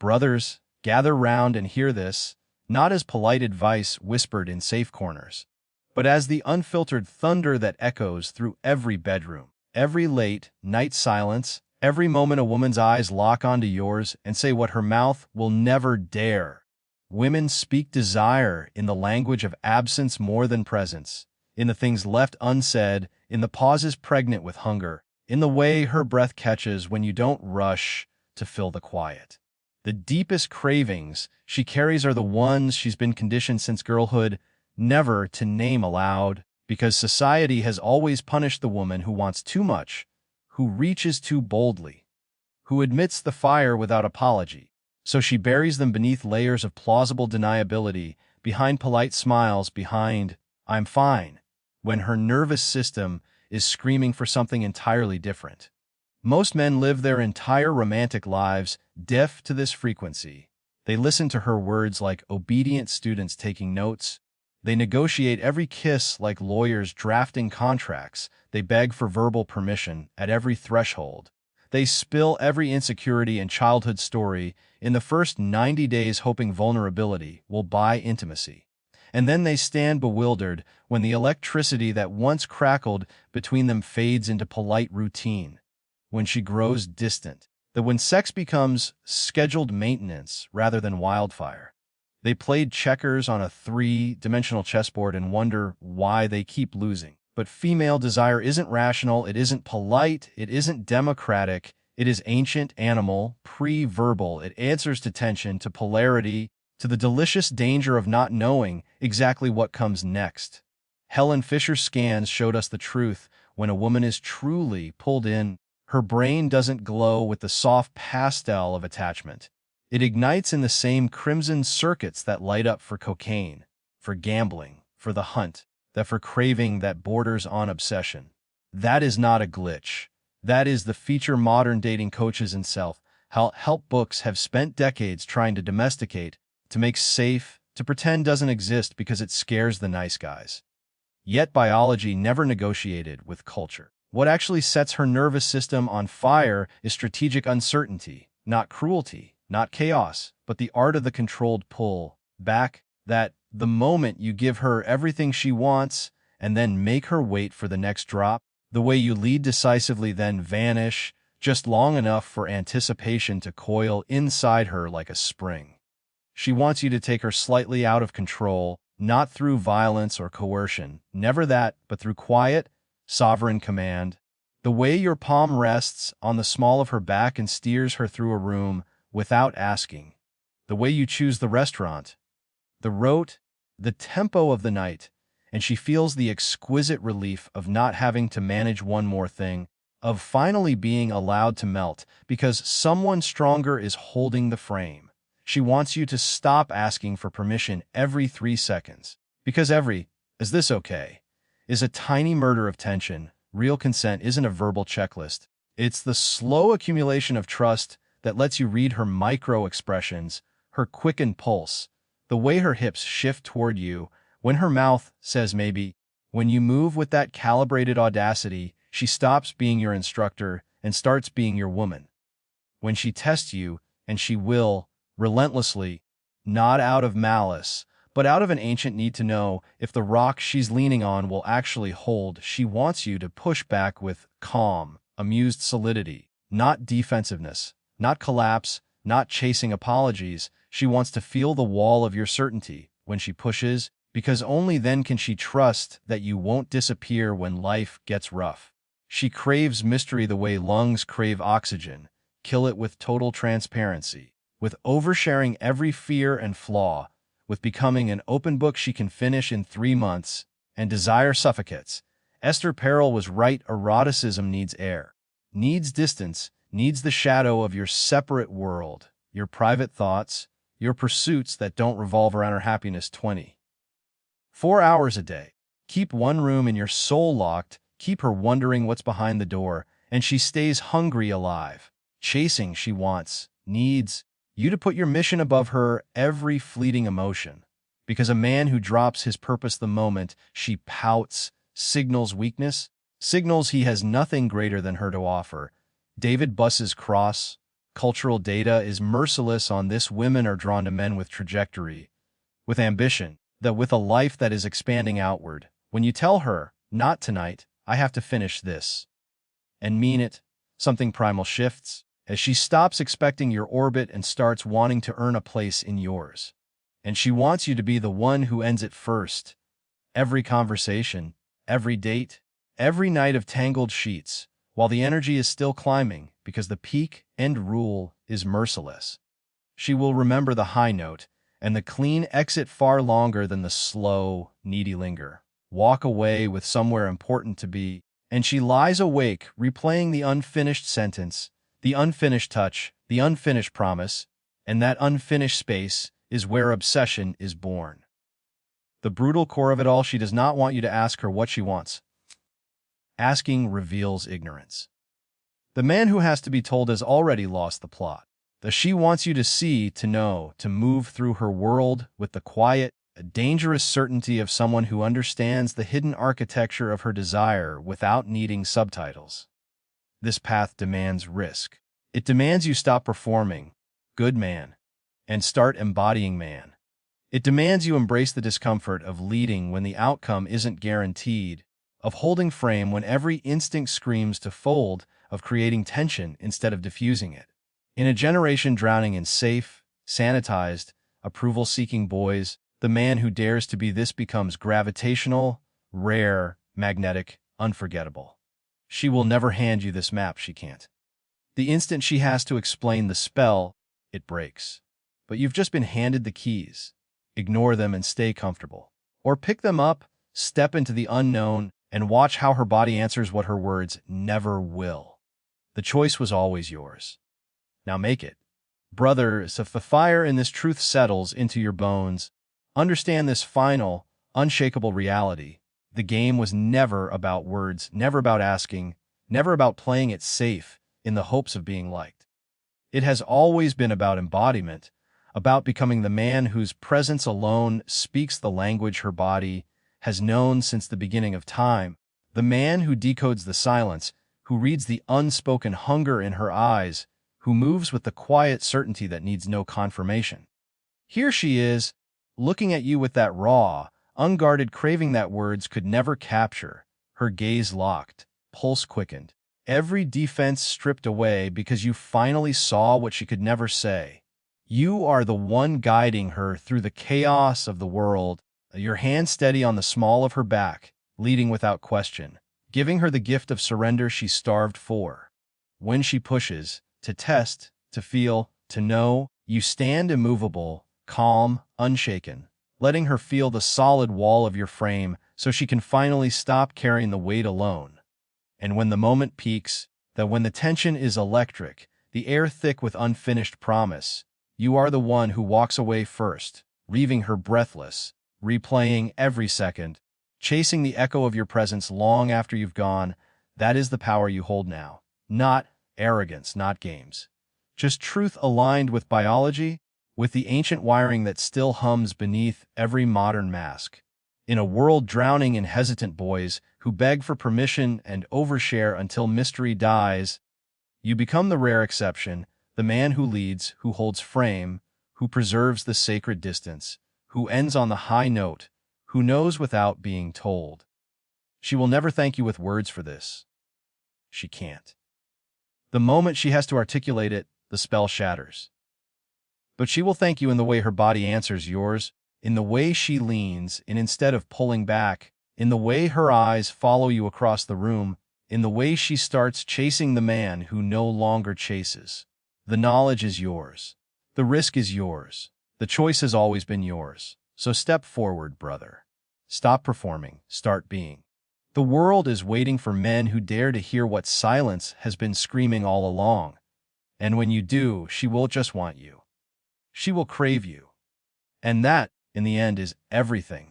Brothers, gather round and hear this, not as polite advice whispered in safe corners, but as the unfiltered thunder that echoes through every bedroom, every late night silence, every moment a woman's eyes lock onto yours and say what her mouth will never dare. Women speak desire in the language of absence more than presence, in the things left unsaid, in the pauses pregnant with hunger, in the way her breath catches when you don't rush to fill the quiet. The deepest cravings she carries are the ones she's been conditioned since girlhood never to name aloud, because society has always punished the woman who wants too much, who reaches too boldly, who admits the fire without apology. So she buries them beneath layers of plausible deniability, behind polite smiles, behind, "I'm fine," when her nervous system is screaming for something entirely different. Most men live their entire romantic lives deaf to this frequency. They listen to her words like obedient students taking notes. They negotiate every kiss like lawyers drafting contracts. They beg for verbal permission at every threshold. They spill every insecurity and childhood story in the first 90 days, hoping vulnerability will buy intimacy. And then they stand bewildered when the electricity that once crackled between them fades into polite routine, when she grows distant, that when sex becomes scheduled maintenance rather than wildfire. They played checkers on a three-dimensional chessboard and wonder why they keep losing. But female desire isn't rational, it isn't polite, it isn't democratic, it is ancient, animal, pre-verbal. It answers to tension, to polarity, to the delicious danger of not knowing exactly what comes next. Helen Fisher's scans showed us the truth. When a woman is truly pulled in, her brain doesn't glow with the soft pastel of attachment. It ignites in the same crimson circuits that light up for cocaine, for gambling, for the hunt, that for craving that borders on obsession. That is not a glitch. That is the feature modern dating coaches and self-help books have spent decades trying to domesticate, to make safe, to pretend doesn't exist because it scares the nice guys. Yet biology never negotiated with culture. What actually sets her nervous system on fire is strategic uncertainty, not cruelty, not chaos, but the art of the controlled pull back, that the moment you give her everything she wants and then make her wait for the next drop, the way you lead decisively then vanish, just long enough for anticipation to coil inside her like a spring. She wants you to take her slightly out of control, not through violence or coercion, never that, but through quiet, sovereign command. The way your palm rests on the small of her back and steers her through a room without asking. The way you choose the restaurant, the route, the tempo of the night, and she feels the exquisite relief of not having to manage one more thing, of finally being allowed to melt because someone stronger is holding the frame. She wants you to stop asking for permission every 3 seconds, because every, "Is this okay?" is a tiny murder of tension. Real consent isn't a verbal checklist. It's the slow accumulation of trust that lets you read her micro-expressions, her quickened pulse, the way her hips shift toward you, when her mouth says maybe. When you move with that calibrated audacity, she stops being your instructor and starts being your woman. When she tests you, and she will, relentlessly, not out of malice, but out of an ancient need to know if the rock she's leaning on will actually hold, she wants you to push back with calm, amused solidity, not defensiveness, not collapse, not chasing apologies. She wants to feel the wall of your certainty when she pushes, because only then can she trust that you won't disappear when life gets rough. She craves mystery the way lungs crave oxygen. Kill it with total transparency, with oversharing every fear and flaw, with becoming an open book she can finish in 3 months, and desire suffocates. Esther Perel was right. Eroticism needs air, needs distance, needs the shadow of your separate world, your private thoughts, your pursuits that don't revolve around her happiness 24 hours a day. Keep one room in your soul locked, keep her wondering what's behind the door, and she stays hungry alive, chasing she wants, needs you to put your mission above her every fleeting emotion. Because a man who drops his purpose the moment she pouts signals weakness, signals he has nothing greater than her to offer. David Buss's cross, Cultural data is merciless on this. Women are drawn to men with trajectory, with ambition, with a life that is expanding outward. When you tell her, not tonight, I have to finish this, and mean it, something primal shifts, as she stops expecting your orbit and starts wanting to earn a place in yours. And she wants you to be the one who ends it first. Every conversation, every date, every night of tangled sheets, while the energy is still climbing, because the peak end rule is merciless. She will remember the high note and the clean exit far longer than the slow, needy linger. Walk away with somewhere important to be, and she lies awake replaying the unfinished sentence, the unfinished touch, the unfinished promise, and that unfinished space is where obsession is born. The brutal core of it all, she does not want you to ask her what she wants. Asking reveals ignorance. The man who has to be told has already lost the plot. She wants you to see, to know, to move through her world with the quiet, dangerous certainty of someone who understands the hidden architecture of her desire without needing subtitles. This path demands risk. It demands you stop performing good man and start embodying man. It demands you embrace the discomfort of leading when the outcome isn't guaranteed, of holding frame when every instinct screams to fold, of creating tension instead of diffusing it. In a generation drowning in safe, sanitized, approval-seeking boys, the man who dares to be this becomes gravitational, rare, magnetic, unforgettable. She will never hand you this map, she can't. The instant she has to explain the spell, it breaks. But you've just been handed the keys. Ignore them and stay comfortable. Or pick them up, step into the unknown, and watch how her body answers what her words never will. The choice was always yours. Now make it. Brothers, if the fire in this truth settles into your bones, understand this final, unshakable reality. The game was never about words, never about asking, never about playing it safe in the hopes of being liked. It has always been about embodiment, about becoming the man whose presence alone speaks the language her body has known since the beginning of time, the man who decodes the silence, who reads the unspoken hunger in her eyes, who moves with the quiet certainty that needs no confirmation. Here she is, looking at you with that raw, unguarded craving that words could never capture, her gaze locked, pulse quickened, every defense stripped away because you finally saw what she could never say. You are the one guiding her through the chaos of the world, your hand steady on the small of her back, leading without question, giving her the gift of surrender she starved for. When she pushes, to test, to feel, to know, you stand immovable, calm, unshaken, letting her feel the solid wall of your frame so she can finally stop carrying the weight alone. And when the moment peaks, when the tension is electric, the air thick with unfinished promise, you are the one who walks away first, leaving her breathless, replaying every second, chasing the echo of your presence long after you've gone. That is the power you hold now. Not arrogance, not games. Just truth aligned with biology, with the ancient wiring that still hums beneath every modern mask. In a world drowning in hesitant boys who beg for permission and overshare until mystery dies, you become the rare exception, the man who leads, who holds frame, who preserves the sacred distance, who ends on the high note, who knows without being told. She will never thank you with words for this. She can't. The moment she has to articulate it, the spell shatters. But she will thank you in the way her body answers yours, in the way she leans, and instead of pulling back, in the way her eyes follow you across the room, in the way she starts chasing the man who no longer chases. The knowledge is yours. The risk is yours. The choice has always been yours. So step forward, brother. Stop performing. Start being. The world is waiting for men who dare to hear what silence has been screaming all along. And when you do, she will just want you. She will crave you. And that, in the end, is everything.